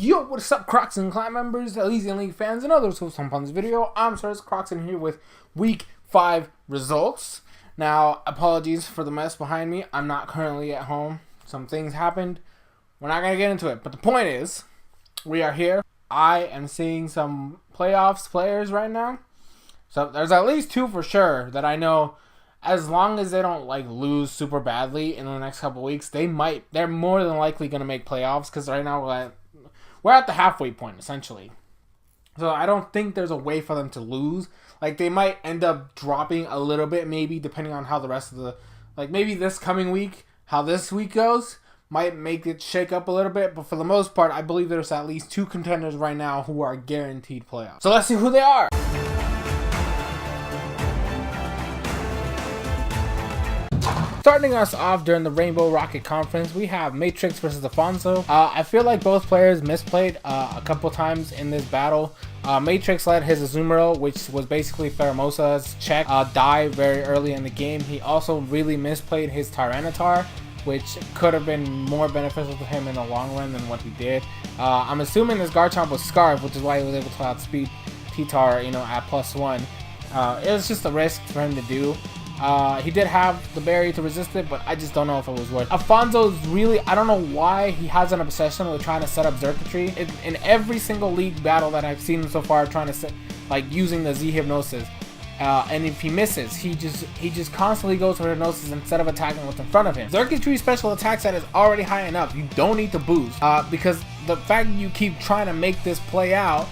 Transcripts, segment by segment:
Yo, what's up, Crockxen clan members, Elysian League fans, and others who come on this video? I'm SoresanCrockxen here with Week 5 results. Now, apologies for the mess behind me. I'm not currently at home. Some things happened. We're not going to get into it. But the point is, we are here. I am seeing some playoffs players right now. So there's at least 2 for sure that I know, as long as they don't lose super badly in the next couple weeks, they're more than likely going to make playoffs, because right now we're at the halfway point essentially. So I don't think there's a way for them to lose. They might end up dropping a little bit, maybe, depending on how the rest of the maybe this coming week, how this week goes, might make it shake up a little bit. But for the most part, I believe there's at least 2 contenders right now who are guaranteed playoffs. So let's see who they are. Starting us off during the Rainbow Rocket Conference, we have Matrix versus Afonso. I feel like both players misplayed a couple times in this battle. Matrix let his Azumarill, which was basically Pheromosa's check, die very early in the game. He also really misplayed his Tyranitar, which could have been more beneficial to him in the long run than what he did. I'm assuming this Garchomp was Scarf, which is why he was able to outspeed T-Tar, at +1. It was just a risk for him to do. He did have the berry to resist it, but I just don't know if it was worth it. Afonso's really, I don't know why he has an obsession with trying to set up Xurkitree. In every single league battle that I've seen so far, trying to set, using the Z Hypnosis. And if he misses, he just constantly goes for Hypnosis instead of attacking what's in front of him. Xurkitree's special attack set is already high enough. You don't need to boost, because the fact that you keep trying to make this play out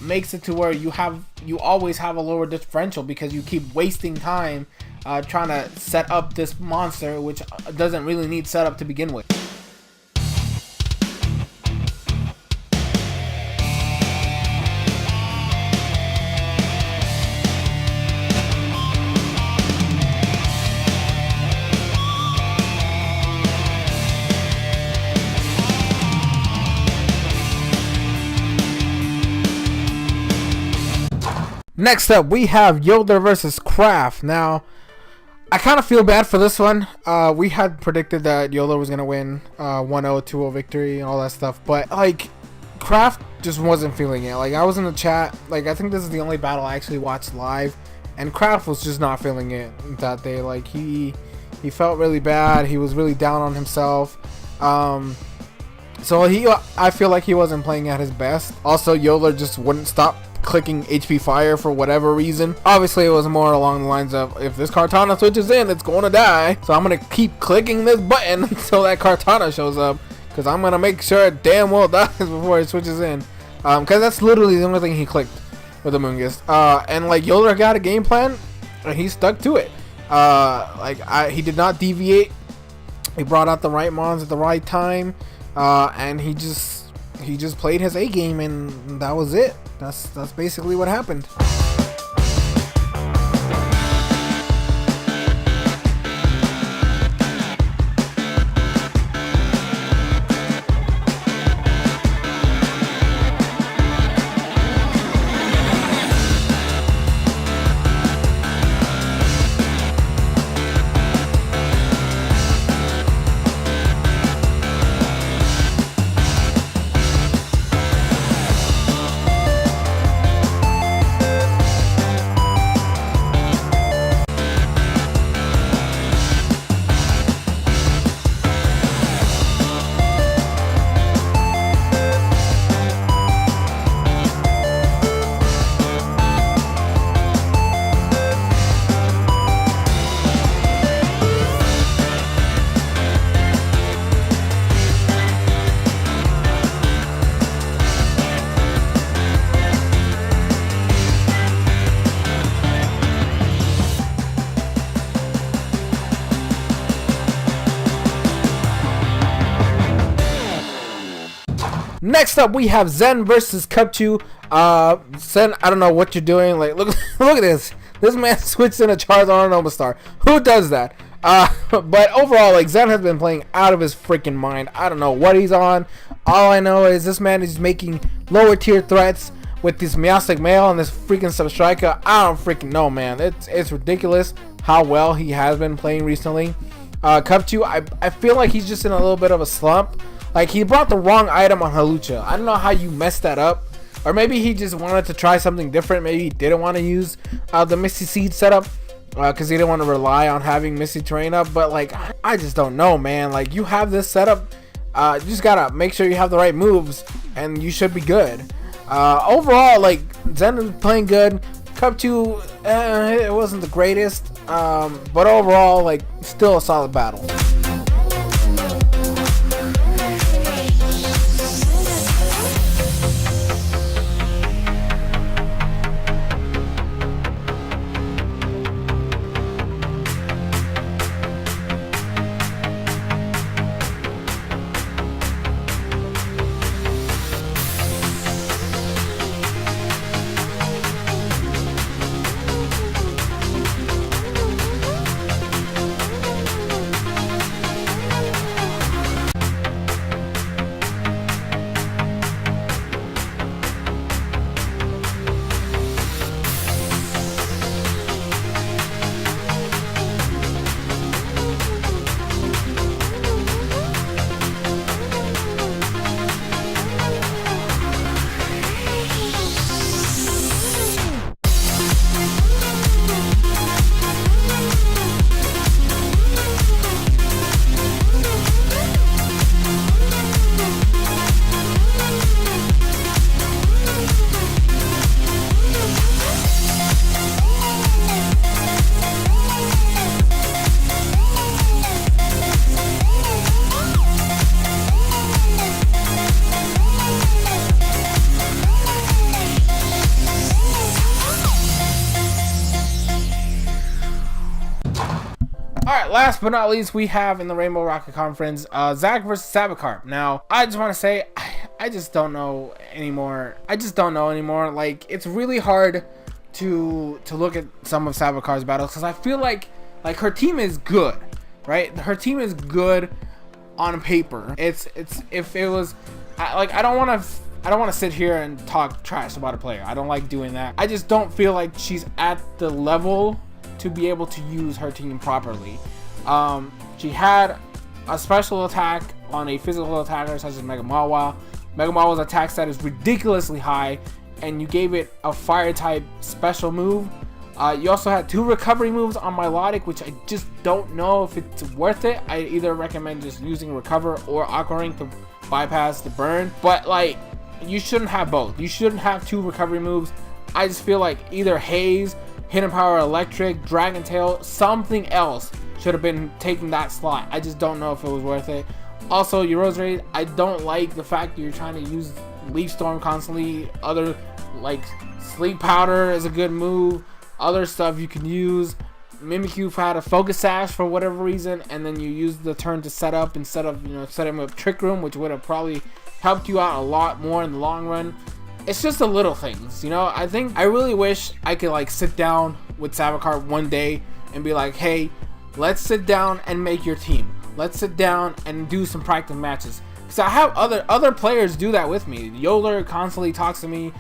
makes it to where you always have a lower differential, because you keep wasting time trying to set up this monster, which doesn't really need setup to begin with. Next up, we have Yoder versus Kraft. Now, I kind of feel bad for this one. We had predicted that Yoder was going to win 1-0, 2-0 victory and all that stuff. But, Kraft just wasn't feeling it. I was in the chat. I think this is the only battle I actually watched live. And Kraft was just not feeling it that day. He felt really bad. He was really down on himself. So I feel like he wasn't playing at his best. Also, Yoder just wouldn't stop clicking HP Fire for whatever reason. Obviously, it was more along the lines of, if this Kartana switches in, it's going to die. So I'm going to keep clicking this button until that Kartana shows up, because I'm going to make sure it damn well dies before it switches in. Because that's literally the only thing he clicked with the Moongust. And Yoder got a game plan, and he stuck to it. He did not deviate. He brought out the right mons at the right time, and he just played his A game, and that was it. That's basically what happened. Next up, we have Zen versus Cupchew. Zen, I don't know what you're doing. Look at this. This man switched in a Charizard and Omastar. Who does that? But overall, Zen has been playing out of his freaking mind. I don't know what he's on. All I know is this man is making lower tier threats with this Meowstic Male and this freaking Substriker. I don't freaking know, man. It's ridiculous how well he has been playing recently. Cup 2, I feel like he's just in a little bit of a slump. Like, he brought the wrong item on Halucha. I don't know how you messed that up. Or maybe he just wanted to try something different. Maybe he didn't want to use the Misty Seed setup because he didn't want to rely on having Misty Terrain up. But, like, I just don't know, man. Like, you have this setup. You just got to make sure you have the right moves, and you should be good. Overall, like, Zen was playing good. Cup 2, it wasn't the greatest. But overall, like, still a solid battle. Alright, last but not least, we have in the Rainbow Rocket Conference, Zach versus Sabacarp. Now, I just want to say, I just don't know anymore. Like, it's really hard to look at some of Sabacarp's battles because I feel like her team is good, right? Her team is good on paper. It's if it was, I don't want to sit here and talk trash about a player. I don't like doing that. I just don't feel like she's at the level to be able to use her team properly. She had a special attack on a physical attacker such as Mega Mawa. Mega Mawa's attack stat is ridiculously high, and you gave it a fire type special move. You also had 2 recovery moves on Milotic, which I just don't know if it's worth it. I either recommend just using Recover or Aqua Ring to bypass the burn, but like, you shouldn't have both. You shouldn't have 2 recovery moves. I just feel like either Haze, Hidden Power Electric, Dragon Tail, something else should have been taking that slot. I just don't know if it was worth it. Also, your Rosary, I don't like the fact that you're trying to use Leaf Storm constantly. Other, like, Sleep Powder is a good move. Other stuff you can use. Mimikyu had a Focus Sash for whatever reason, and then you use the turn to set up instead of, setting up Trick Room, which would have probably helped you out a lot more in the long run. It's just the little things, I really wish I could like sit down with Sabacarp one day and be like, hey, let's sit down and make your team. Let's sit down and do some practice matches. Because I have other players do that with me. Yoler constantly talks to me.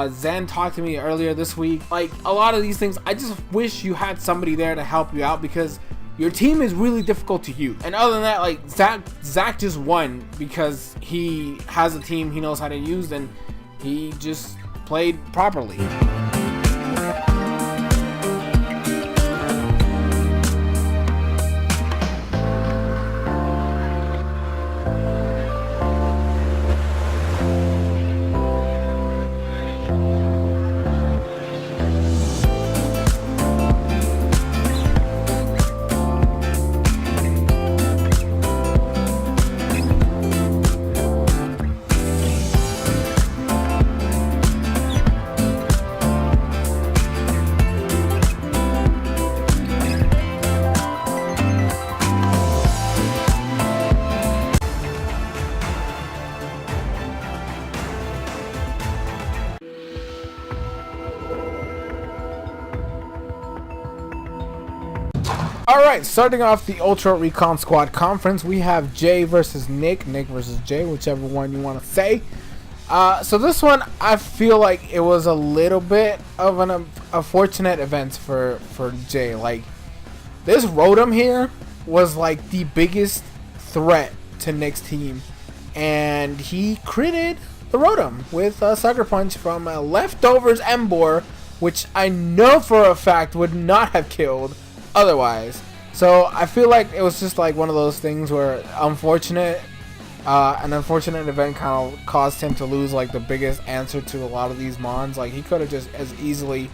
Zen talked to me earlier this week. Like, a lot of these things, I just wish you had somebody there to help you out because your team is really difficult to use. And other than that, like, Zach just won because he has a team he knows how to use and he just played properly. Alright, starting off the Ultra Recon Squad Conference, we have Jay versus Nick versus Jay, whichever one you want to say. So this one, I feel like it was a little bit of a fortunate event for Jay. Like, this Rotom here was like the biggest threat to Nick's team, and he critted the Rotom with a Sucker Punch from a Leftovers Emboar, which I know for a fact would not have killed otherwise. So I feel like it was just like one of those things where an unfortunate event kind of caused him to lose like the biggest answer to a lot of these mons. Like he could have just as easily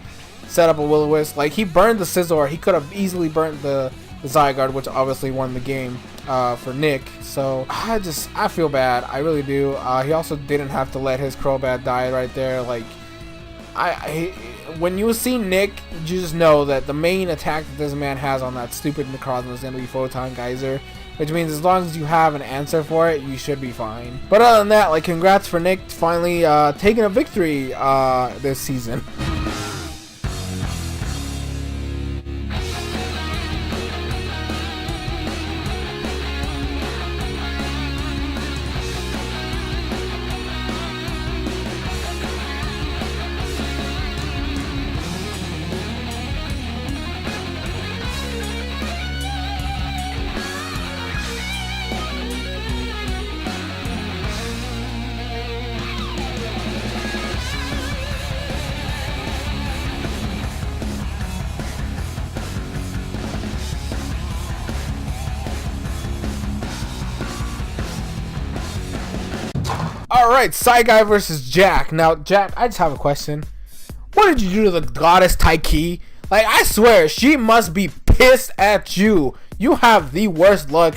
set up a Will-O-Wisp. Like he burned the Scizor, he could have easily burnt the Zygarde, which obviously won the game for Nick. So I feel bad, I really do. He also didn't have to let his Crobat die right there. Like when you see Nick, you just know that the main attack that this man has on that stupid Necrozma is going to be Photon Geyser, which means as long as you have an answer for it, you should be fine. But other than that, like, congrats for Nick finally taking a victory this season. Alright, Psyguy versus Jack. Now, Jack, I just have a question. What did you do to the goddess Taiki? Like, I swear, she must be pissed at you. You have the worst luck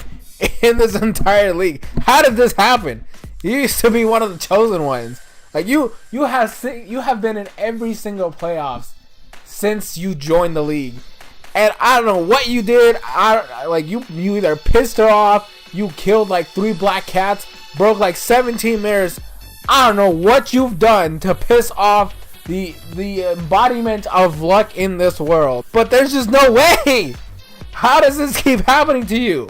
in this entire league. How did this happen? You used to be one of the chosen ones. Like, you have been in every single playoffs since you joined the league. And I don't know what you did. You either pissed her off, you killed like 3 black cats, broke like 17 mirrors. I don't know what you've done to piss off the embodiment of luck in this world. But there's just no way. How does this keep happening to you?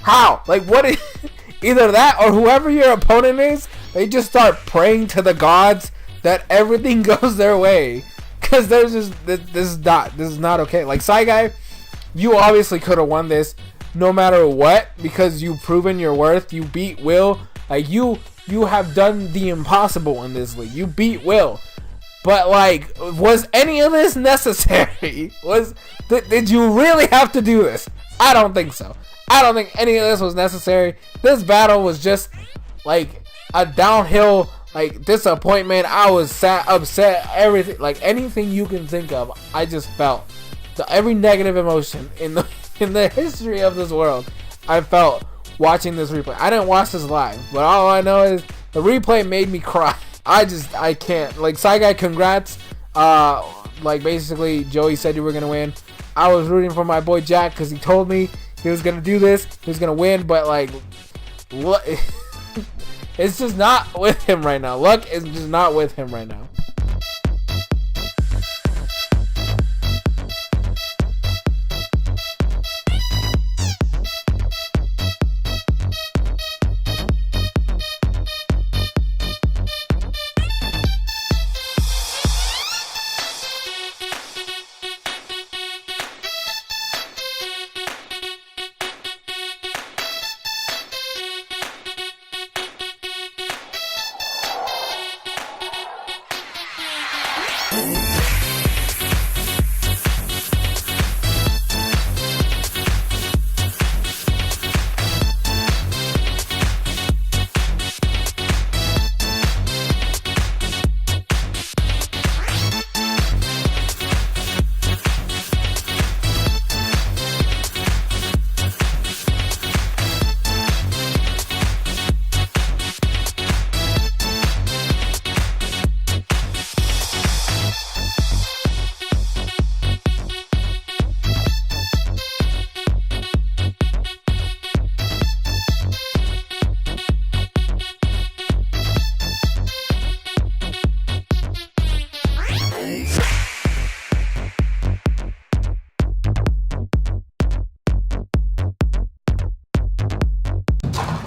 How? Like, what is either that or whoever your opponent is, they just start praying to the gods that everything goes their way. Cause there's just this is not okay. Like, Psyguy, you obviously could have won this no matter what, because you've proven your worth. You beat Will. Like, you have done the impossible in this league. You beat Will. But, like, was any of this necessary? Did you really have to do this? I don't think so. I don't think any of this was necessary. This battle was just like a downhill, like, disappointment. I was sad, upset, everything, like anything you can think of. I just felt every negative emotion in the history of this world. I felt watching this replay. I didn't watch this live, but all I know is the replay made me cry. I can't. Like, Psyguy, congrats. Like, basically, Joey said you were gonna win. I was rooting for my boy Jack because he told me he was gonna do this. He was gonna win, but like, what? It's just not with him right now. Luck is just not with him right now.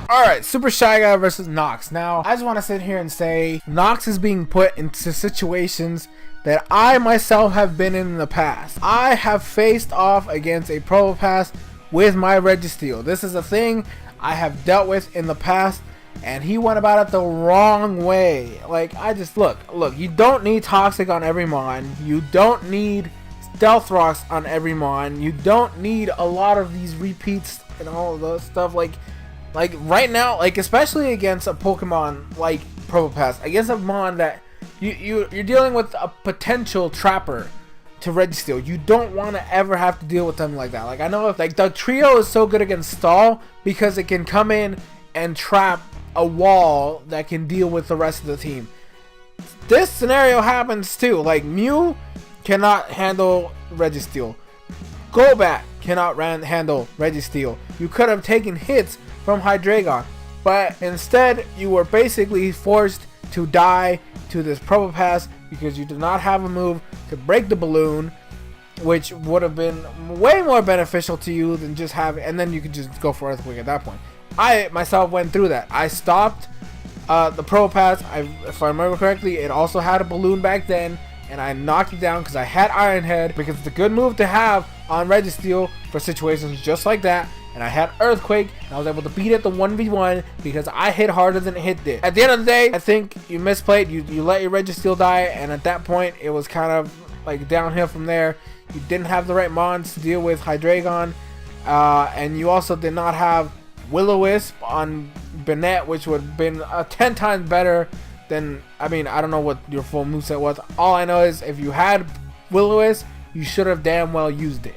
Alright, Super Shy Guy versus Knox. Now, I just want to sit here and say Knox is being put into situations that I myself have been in the past. I have faced off against a Probopass with my Registeel. This is a thing I have dealt with in the past, and he went about it the wrong way. Like, I just, look, you don't need Toxic on every Mon. You don't need Stealth Rocks on every Mon. You don't need a lot of these repeats and all of those stuff. Like right now, like, especially against a Pokemon like Probopass, against a Mon that you're dealing with a potential trapper to Registeel. You don't want to ever have to deal with something like that. Like, I know if, like, the trio is so good against Stall because it can come in and trap a wall that can deal with the rest of the team. This scenario happens too. Like, Mew cannot handle Registeel. Golbat cannot handle Registeel. You could have taken hits from Hydreigon, but instead you were basically forced to die to this Probopass because you did not have a move to break the balloon, which would have been way more beneficial to you than just have, and then you could just go for Earthquake at that point. I myself went through that. I stopped the Probopass. If I remember correctly, it also had a balloon back then, and I knocked it down because I had Iron Head, because it's a good move to have on Registeel for situations just like that. And I had Earthquake, and I was able to beat it the 1v1 because I hit harder than it did. At the end of the day, I think you misplayed. You let your Registeel die, and at that point, it was kind of like downhill from there. You didn't have the right Mons to deal with Hydreigon, and you also did not have Will-O-Wisp on Bennett, which would have been 10 times better than, I mean, I don't know what your full moveset was. All I know is if you had Will-O-Wisp, you should have damn well used it.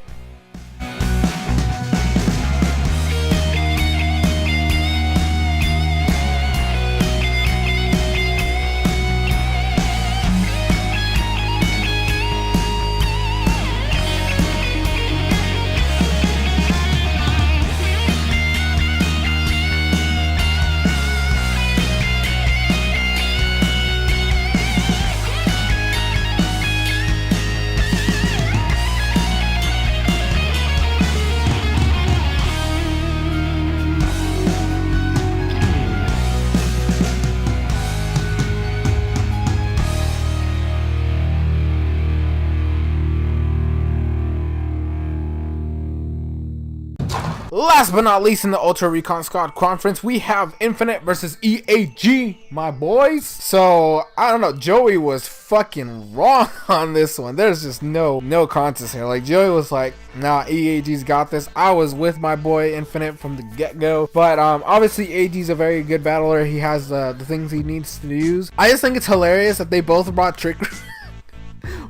Last but not least, in the Ultra Recon Squad Conference, we have Infinite versus EAG, my boys. So, I don't know, Joey was fucking wrong on this one. There's just no contest here. Like, Joey was like, nah, EAG's got this. I was with my boy Infinite from the get-go. But, obviously, EAG's a very good battler. He has the things he needs to use. I just think it's hilarious that they both brought Trick Room.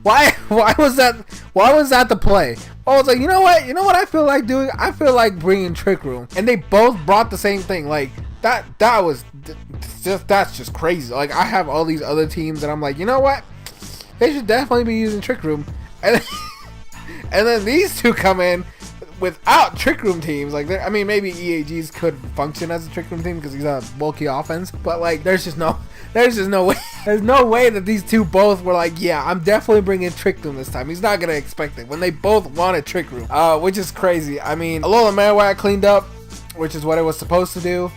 Why was that the play? I was like, you know what I feel like doing? I feel like bringing Trick Room, and they both brought the same thing. Like, that's just crazy. Like, I have all these other teams, and I'm like, you know what? They should definitely be using Trick Room, and then these two come in without Trick Room teams. Like, I mean, maybe EAG's could function as a Trick Room team because he's a bulky offense, but like, there's just no way. There's no way that these two both were like, yeah, I'm definitely bringing Trick Room this time. He's not gonna expect it when they both wanted Trick Room, which is crazy. I mean, Alola Marowak cleaned up, which is what it was supposed to do.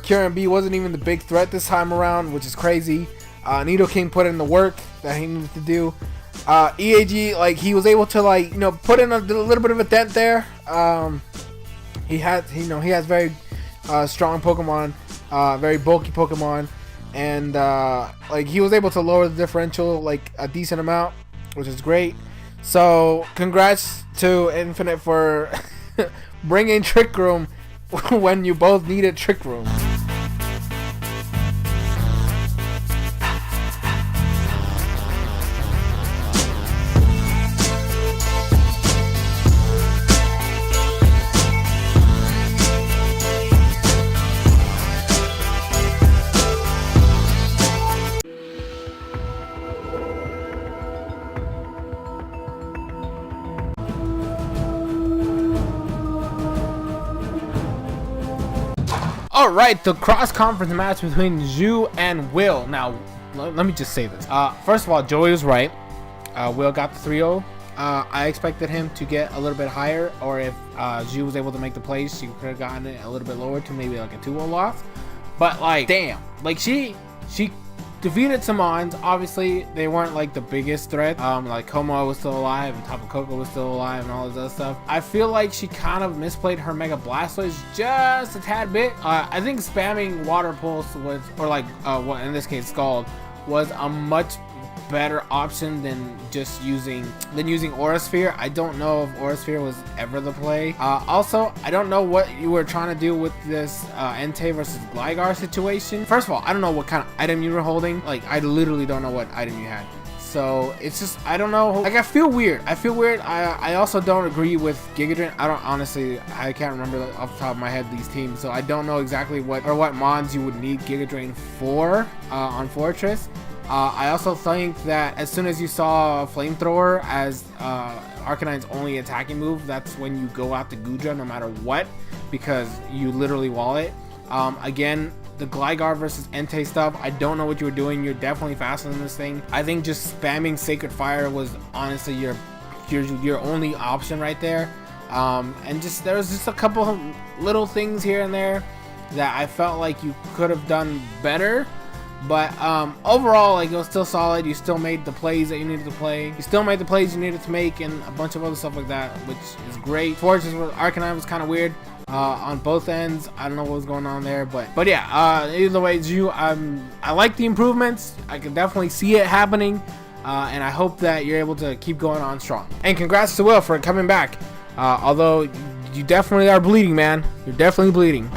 Kieran B wasn't even the big threat this time around, which is crazy. Nidoking put in the work that he needed to do. EAG, like, he was able to, like, you know, put in a little bit of a dent there. He has very strong Pokemon, very bulky Pokemon, and like, he was able to lower the differential like a decent amount, which is great. So congrats to Infinite for bringing Trick Room when you both needed Trick Room. Alright, the cross-conference match between Zhu and Will. Now, let me just say this. First of all, Joey was right. Will got the 3-0. I expected him to get a little bit higher, or if Zhu was able to make the plays, she could have gotten it a little bit lower to maybe like a 2-0 loss. But, like, damn. Like, she defeated some Mons. Obviously, they weren't like the biggest threat. Like Como was still alive and Tapu Koko was still alive and all this other stuff. I feel like she kind of misplayed her Mega Blastoise just a tad bit. I think spamming Water Pulse was, or like what in this case Scald, was a much better option than just using Aura Sphere. I don't know if Aura Sphere was ever the play. Also, I don't know what you were trying to do with this Entei versus Gligar situation. First of all, I don't know what kind of item you were holding. Like, I literally don't know what item you had. So it's just, I don't know. Like, I feel weird. I also don't agree with Giga Drain. I can't remember off the top of my head these teams, so I don't know exactly what Mons you would need Giga Drain for on Fortress. I also think that as soon as you saw Flamethrower as Arcanine's only attacking move, that's when you go out to Gudra no matter what, because you literally wall it. Again, the Gligar versus Entei stuff, I don't know what you were doing. You're definitely faster than this thing. I think just spamming Sacred Fire was honestly your only option right there. And there was just a couple of little things here and there that I felt like you could have done better. But overall, like, it was still solid. You still made the plays that you needed to play. You still made the plays you needed to make, and a bunch of other stuff like that, which is great. Fortress with Arcanine was kind of weird on both ends. I don't know what was going on there, but yeah. Either way, I like the improvements. I can definitely see it happening, and I hope that you're able to keep going on strong. And congrats to Will for coming back. Although you definitely are bleeding, man. You're definitely bleeding.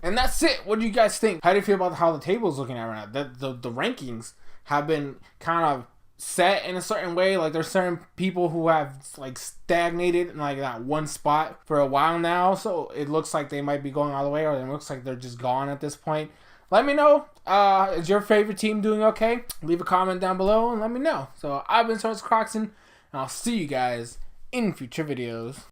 And that's it. What do you guys think? How do you feel about how the table's looking at right now? The rankings have been kind of set in a certain way. Like, there's certain people who have like stagnated in like that one spot for a while now. So it looks like they might be going all the way, or it looks like they're just gone at this point. Let me know. Is your favorite team doing okay? Leave a comment down below and let me know. So I've been SoresanCrockxen, and I'll see you guys in future videos.